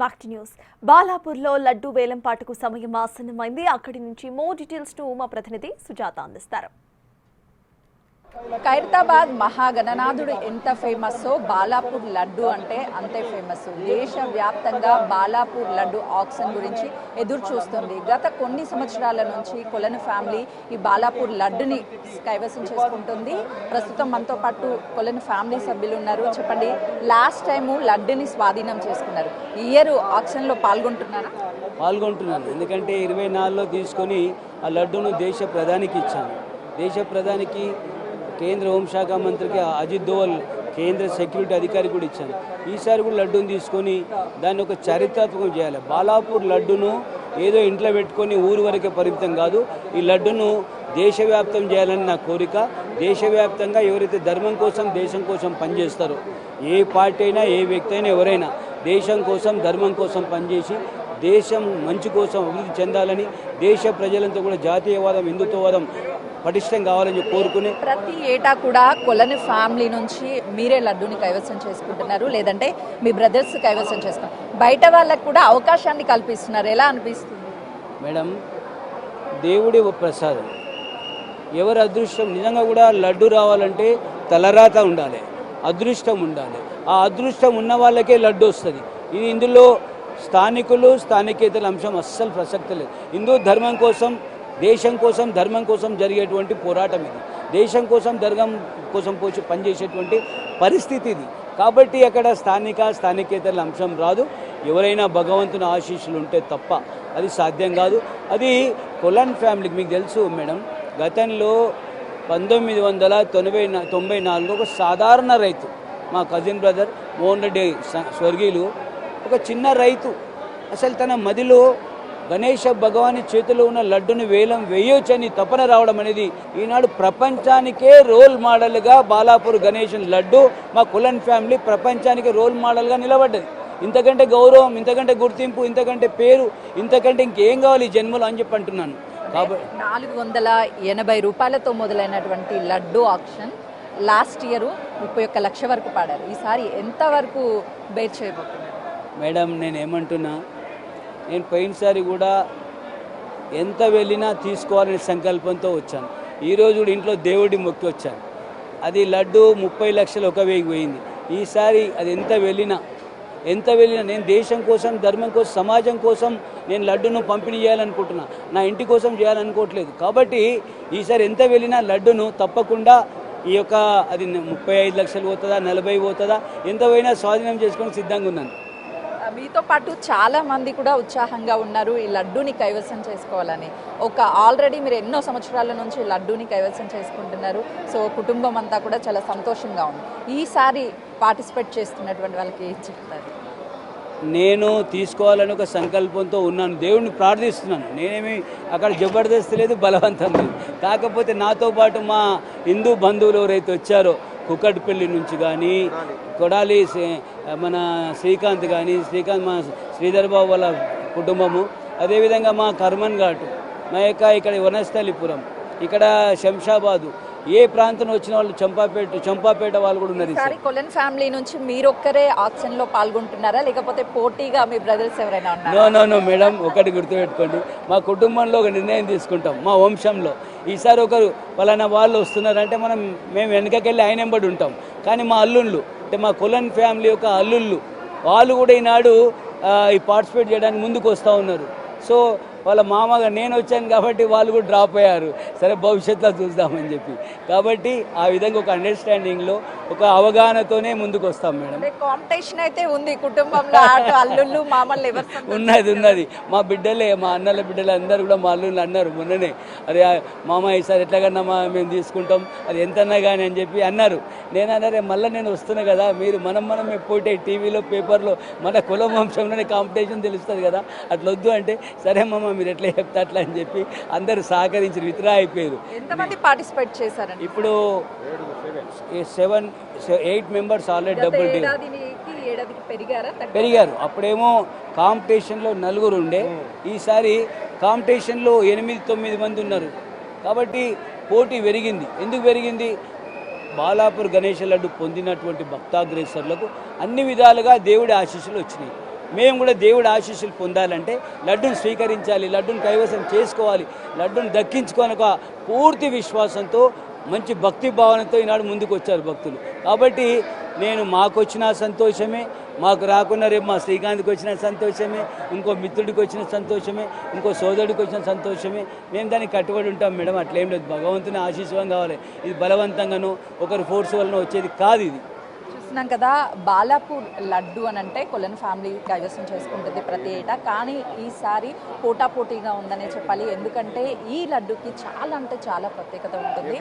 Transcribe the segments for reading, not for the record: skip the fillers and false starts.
Back to news. బాలాపూర్లో లడ్డూ వేలంపాటకు సమయం ఆసన్నమైంది. అక్కడి నుంచి మోర్ డీటెయిల్స్ ను మా ప్రతినిధి సుజాత అందిస్తారు. ఖైరతాబాద్ మహాగణనాథుడు ఎంత ఫేమస్సో బాలాపూర్ లడ్డు అంటే అంతే ఫేమస్. దేశవ్యాప్తంగా బాలాపూర్ లడ్డు ఆక్షన్ గురించి ఎదురు చూస్తుంది. గత కొన్ని సంవత్సరాల నుంచి కొలను ఫ్యామిలీ ఈ బాలాపూర్ లడ్డుని కైవసం చేసుకుంటుంది. ప్రస్తుతం మనతో పాటు కొలను ఫ్యామిలీ సభ్యులు ఉన్నారు. చెప్పండి, లాస్ట్ టైము లడ్డుని స్వాధీనం చేసుకున్నారు, ఈ ఇయర్ ఆక్షన్లో పాల్గొంటున్నారా? పాల్గొంటున్నాను, ఎందుకంటే 24లో తీసుకొని ఆ లడ్డును దేశ ప్రధానికి ఇచ్చాను. దేశ ప్రధానికి కేంద్ర హోంశాఖ మంత్రికి అజిత్ దోవల్ కేంద్ర సెక్యూరిటీ అధికారి కూడా ఇచ్చాను. ఈసారి కూడా లడ్డూని తీసుకొని దాన్ని ఒక చారిత్రాత్మకం చేయాలి. బాలాపూర్ లడ్డును ఏదో ఇంట్లో పెట్టుకొని ఊరు వరకే పరిమితం కాదు, ఈ లడ్డును దేశవ్యాప్తం చేయాలని నా కోరిక. దేశవ్యాప్తంగా ఎవరైతే ధర్మం కోసం దేశం కోసం పనిచేస్తారో, ఏ పార్టీ అయినా ఏ వ్యక్తి అయినా ఎవరైనా దేశం కోసం ధర్మం కోసం పనిచేసి దేశం మంచి కోసం అభివృద్ధి చెందాలని, దేశ ప్రజలంతా కూడా జాతీయవాదం హిందుత్వవాదం పటిష్టం కావాలని కోరుకుని ప్రతి ఏటా కూడా కొలని ఫ్యామిలీ నుంచి మీరే లడ్డూని కైవసం చేసుకుంటున్నారు, లేదంటే మీ బ్రదర్స్ కైవసం చేసుకున్నారు. బయట వాళ్ళకు కూడా అవకాశాన్ని కల్పిస్తున్నారు. ఎలా అనిపిస్తుంది మేడం? దేవుడి ప్రసాదం, ఎవరి అదృష్టం. నిజంగా కూడా లడ్డు రావాలంటే తలరాత ఉండాలి, అదృష్టం ఉండాలి. ఆ అదృష్టం ఉన్న వాళ్ళకే లడ్డు వస్తుంది. ఇది ఇందులో స్థానికులు స్థానికేతల అంశం అస్సలు ప్రసక్తి లేదు. హిందూ ధర్మం కోసం దేశం కోసం ధర్మం కోసం జరిగేటువంటి పోరాటం ఇది. దేశం కోసం ధర్మం కోసం పనిచేసేటువంటి పరిస్థితి ఇది. కాబట్టి అక్కడ స్థానికేతల అంశం రాదు. ఎవరైనా భగవంతుని ఆశీస్సులు ఉంటే తప్ప అది సాధ్యం కాదు. అది కొలన్ ఫ్యామిలీకి మీకు తెలుసు మేడం, గతంలో 1994లో ఒక సాధారణ రైతు, మా కజిన్ బ్రదర్ మోహన్ రెడ్డి స్వర్గీయులు, ఒక చిన్న రైతు అసలు తన మదిలో గణేష భగవాని చేతిలో ఉన్న లడ్డుని వేలం వేయొచ్చని తపన రావడం అనేది ఈనాడు ప్రపంచానికే రోల్ మోడల్గా బాలాపూర్ గణేష్ లడ్డు మా కులన్ ఫ్యామిలీ ప్రపంచానికి రోల్ మోడల్గా నిలబడ్డది. ఇంతకంటే గౌరవం, ఇంతకంటే గుర్తింపు, ఇంతకంటే పేరు, ఇంతకంటే ఇంకేం కావాలి ఈ జన్మలో అని చెప్పి అంటున్నాను. కాబట్టి 480 రూపాయలతో మొదలైనటువంటి లడ్డు ఆక్షన్ లాస్ట్ ఇయర్ 31 లక్ష వరకు పాడారు. ఈసారి ఎంతవరకు బేర్ చేయబోతున్నారు? మేడం నేనేమంటున్నా, నేను పోయినసారి కూడా ఎంత వెళ్ళినా తీసుకోవాలనే సంకల్పంతో వచ్చాను. ఈరోజు కూడా ఇంట్లో దేవుడి మొక్కి వచ్చాను. అది లడ్డు 30 లక్షలు ఒక వేయికి పోయింది. ఈసారి అది ఎంత వెళ్ళినా నేను దేశం కోసం ధర్మం కోసం సమాజం కోసం నేను లడ్డును పంపిణీ చేయాలనుకుంటున్నా, నా ఇంటి కోసం చేయాలనుకోవట్లేదు. కాబట్టి ఈసారి ఎంత వెళ్ళినా లడ్డును తప్పకుండా ఈ యొక్క అది 35 లక్షలు పోతుందా 40 పోతుందా ఎంత పోయినా స్వాధీనం చేసుకొని సిద్ధంగా ఉన్నాను. మీతో పాటు చాలా మంది కూడా ఉత్సాహంగా ఉన్నారు ఈ లడ్డూని కైవసం చేసుకోవాలని. ఆల్రెడీ మీరు ఎన్నో సంవత్సరాల నుంచి లడ్డూని కైవసం చేసుకుంటున్నారు. సో కుటుంబం అంతా కూడా చాలా సంతోషంగా ఉంది. ఈసారి పార్టిసిపేట్ చేస్తున్నటువంటి వాళ్ళకి ఏం చెప్తారు? నేను తీసుకోవాలని ఒక సంకల్పంతో ఉన్నాను, దేవుడిని ప్రార్థిస్తున్నాను. నేనేమి అక్కడ జబర్దస్త్ లేదు, బలవంతం లేదు. కాకపోతే నాతో పాటు మా హిందూ బంధువులు ఎవరైతే వచ్చారో, కుక్కటిపల్లి నుంచి కానీ, కొడాలి మన శ్రీకాంత్ కానీ, మా శ్రీధర్ బాబు వాళ్ళ కుటుంబము, అదేవిధంగా మా కర్మన్ ఘాటు, మా యొక్క ఇక్కడ వనస్థలిపురం, ఇక్కడ శంషాబాదు, ఏ ప్రాంతం వచ్చిన వాళ్ళు చంపాపేట వాళ్ళు కూడా ఉన్నారు. కొలన్ ఫ్యామిలీ నుంచి మీరొక్కరే ఆక్షన్ లో పాల్గొంటున్నారా, లేకపోతే పోటీగా మీ బ్రదర్స్ ఎవరైనా ఉన్నారా? నో మేడం, ఒకటి గుర్తుపెట్టుకోండి, మా కుటుంబంలో ఒక నిర్ణయం తీసుకుంటాం. మా వంశంలో ఈసారి ఒకరు పలానా వాళ్ళు వస్తున్నారంటే మేము వెనకకెళ్ళి ఆయన వెంబడి ఉంటాం. కానీ మా అల్లుళ్ళు అంటే మా కొలన్ ఫ్యామిలీ యొక్క అల్లుళ్ళు వాళ్ళు కూడా ఈనాడు ఈ పార్టిసిపేట్ చేయడానికి ముందుకు వస్తూ ఉన్నారు. సో వాళ్ళ మామగా నేను వచ్చాను కాబట్టి వాళ్ళు కూడా డ్రాప్ అయ్యారు. సరే భవిష్యత్తులో చూద్దామని చెప్పి. కాబట్టి ఆ విధంగా ఒక అండర్స్టాండింగ్లో ఒక అవగాహనతోనే ముందుకు వస్తాం మేడం. కాంపిటీషన్ అయితే ఉంది కుటుంబంలో, అల్లుళ్ళు మామూలు ఎవరు? ఉన్నది. మా బిడ్డలే, మా అన్నల బిడ్డలు అందరూ కూడా మా అల్లుళ్ళు అన్నారు మొన్ననే, అరే మామ ఈసారి ఎట్లాగన్నా మేము తీసుకుంటాం, అది ఎంతన్నా కానీ అని చెప్పి అన్నారు. నేను అన్నారే మళ్ళీ నేను వస్తున్నా కదా, మీరు మనం పోటీ టీవీలో పేపర్లో మన కుల వంశంలోనే కాంపిటీషన్ తెలుస్తుంది కదా, అట్లా వద్దు అంటే సరే మామ మీరు ఎట్లా చెప్తా అట్లా అని చెప్పి అందరూ సహకరించి విత్డ్రా అయిపోయారు. ఎంతమంది పార్టిసిపేట్ చేశారండి? ఇప్పుడు 8 మెంబర్స్ ఆల్రెడీ పెరిగారు. అప్పుడేమో కాంపిటీషన్లో 4 ఉండే, ఈసారి కాంపిటీషన్లో 8-9 మంది ఉన్నారు. కాబట్టి పోటీ పెరిగింది. ఎందుకు పెరిగింది? బాలాపూర్ గణేష్ లడ్డు పొందినటువంటి భక్తాగ్రేసర్లకు అన్ని విధాలుగా దేవుడి ఆశీస్సులు వచ్చినాయి. మేము కూడా దేవుడి ఆశీస్సులు పొందాలంటే లడ్డూని స్వీకరించాలి, లడ్డూని కైవసం చేసుకోవాలి, లడ్డూని దక్కించుకొని ఒక పూర్తి విశ్వాసంతో మంచి భక్తి భావనతో ఈనాడు ముందుకు వచ్చారు భక్తులు. కాబట్టి నేను మాకు వచ్చిన సంతోషమే, మాకు రాకున్న రేపు మా శ్రీకాంత్కి వచ్చిన సంతోషమే, ఇంకో మిత్రుడికి వచ్చిన సంతోషమే, ఇంకో సోదరుడికి వచ్చిన సంతోషమే. మేము దానికి కట్టుబడి ఉంటాం మేడం. అట్లేం లేదు, భగవంతుని ఆశీస్సులం కావాలి. ఇది బలవంతంగానో ఒకరి ఫోర్స్ వలన వచ్చేది కాదు. ఇది చూస్తున్నాం కదా, బాలాపూర్ లడ్డు అని అంటే కొలన్ ఫ్యామిలీ కైవసం చేసుకుంటుంది ప్రతి ఏటా. కానీ ఈసారి పోటాపోటీగా ఉందనే చెప్పాలి. ఎందుకంటే ఈ లడ్డుకి చాలా అంటే చాలా ప్రత్యేకత ఉంటుంది.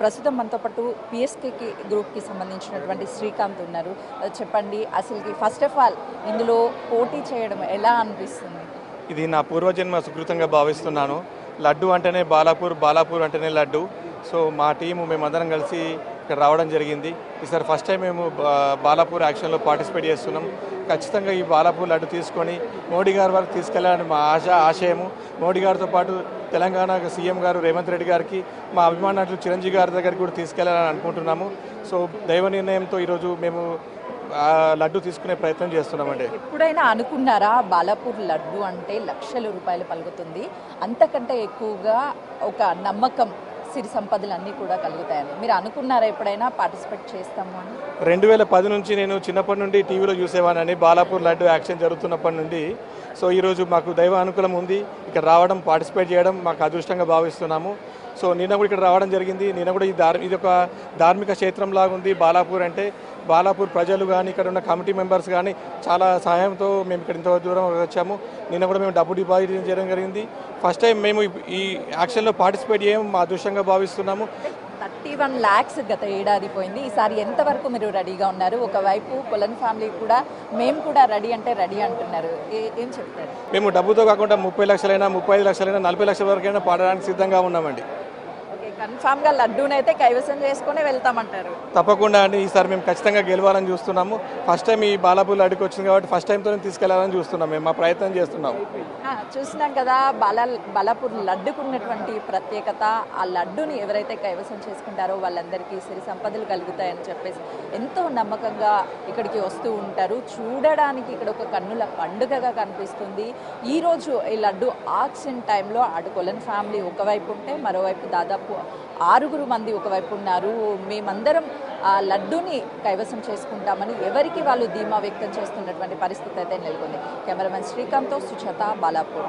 ప్రస్తుతం మనతో పాటు పిఎస్కేకి గ్రూప్కి సంబంధించినటువంటి శ్రీకాంత్ ఉన్నారు. చెప్పండి, అసలుకి ఫస్ట్ ఆఫ్ ఆల్ ఇందులో పోటీ చేయడం ఎలా అనిపిస్తుంది? ఇది నా పూర్వజన్మ సుకృతంగా భావిస్తున్నాను. లడ్డు అంటేనే బాలాపూర్, బాలాపూర్ అంటేనే లడ్డు. సో మా టీము మేమందరం కలిసి ఇక్కడ రావడం జరిగింది. ఈసారి ఫస్ట్ టైం మేము బాలాపూర్ యాక్షన్లో పార్టిసిపేట్ చేస్తున్నాం. ఖచ్చితంగా ఈ బాలాపూర్ లడ్డు తీసుకొని మోడీ గారి వరకు తీసుకెళ్లాలని మా ఆశయము. మోడీ గారితో పాటు తెలంగాణ సీఎం గారు రేవంత్ రెడ్డి గారికి, మా అభిమానులు చిరంజీవి గారి దగ్గరికి కూడా తీసుకెళ్లాలని అనుకుంటున్నాము. సో దైవ నిర్ణయంతో ఈరోజు మేము లడ్డు తీసుకునే ప్రయత్నం చేస్తున్నామండి. ఎప్పుడైనా అనుకున్నారా బాలాపూర్ లడ్డు అంటే లక్షల రూపాయలు పలుకుతుంది, అంతకంటే ఎక్కువగా ఒక నమ్మకం, సిరి సంపదలు అన్నీ కూడా కలుగుతాయని మీరు అనుకున్నారా? ఎప్పుడైనా పార్టిసిపేట్ చేస్తాము అని? 2010 నుంచి నేను చిన్నప్పటి నుండి టీవీలో చూసేవానని బాలాపూర్ లడ్డు యాక్షన్ జరుగుతున్నప్పటి నుండి. సో ఈరోజు మాకు దైవ అనుకూలం ఉంది. ఇక్కడ రావడం, పార్టిసిపేట్ చేయడం మాకు అదృష్టంగా భావిస్తున్నాము. సో నిన్న కూడా ఇక్కడ రావడం జరిగింది. నిన్న కూడా ఇది ఒక ధార్మిక క్షేత్రంలాగా ఉంది బాలాపూర్ అంటే. బాలాపూర్ ప్రజలు కానీ, ఇక్కడ ఉన్న కమిటీ మెంబర్స్ కానీ చాలా సహాయంతో మేము ఇక్కడ ఇంత దూరం వచ్చాము. నిన్న కూడా మేము డబ్బు డిపాజిట్ చేయడం జరిగింది. ఫస్ట్ టైం మేము ఈ యాక్షన్లో పార్టిసిపేట్ చేయడం మా అదృష్టంగా భావిస్తున్నాము. 31 lakhs గత ఏడాది పోయింది. ఈసారి ఎంతవరకు మీరు రెడీగా ఉన్నారు? ఒకవైపు కొలన్ ఫ్యామిలీ కూడా మేము కూడా రెడీ అంటే రెడీ అంటున్నారు, ఏం చెప్తారు? మేము డబ్బుతో కాకుండా 30 లక్షలైనా, 35 లక్షలైనా, 40 లక్షల వరకైనా పాడడానికి సిద్ధంగా ఉన్నామండి. కన్ఫామ్గా లడ్డూనైతే కైవసం చేసుకుని వెళ్తామంటారు? తప్పకుండా అండి. ఈసారి మేము ఖచ్చితంగా గెలవాలని చూస్తున్నాము. ఫస్ట్ టైం ఈ బాలాపూర్ లడ్డుకి వచ్చింది కాబట్టి ఫస్ట్ టైంతో తీసుకెళ్లాలని చూస్తున్నాం. మేము మా ప్రయత్నం చేస్తున్నాము. చూసినాం కదా, బాలాపూర్ లడ్డుకు ఉన్నటువంటి ప్రత్యేకత. ఆ లడ్డుని ఎవరైతే కైవసం చేసుకుంటారో వాళ్ళందరికీ సిరి సంపదలు కలుగుతాయని చెప్పేసి ఎంతో నమ్మకంగా ఇక్కడికి వస్తూ ఉంటారు. చూడడానికి ఇక్కడ ఒక కన్నుల పండుగగా కనిపిస్తుంది. ఈరోజు ఈ లడ్డు ఆక్షన్ టైంలో అటు కొలన్ ఫ్యామిలీ ఒకవైపు ఉంటే, మరోవైపు దాదాపు 6 మంది ఒకవైపు ఉన్నారు. మేమందరం ఆ లడ్డూని కైవసం చేసుకుంటామని ఎవరికి వాళ్ళు ధీమా వ్యక్తం చేస్తున్నటువంటి పరిస్థితి అయితే నెలకొంది. కెమెరామెన్ శ్రీకాంత్తో సుజాత, బాలాపూర్.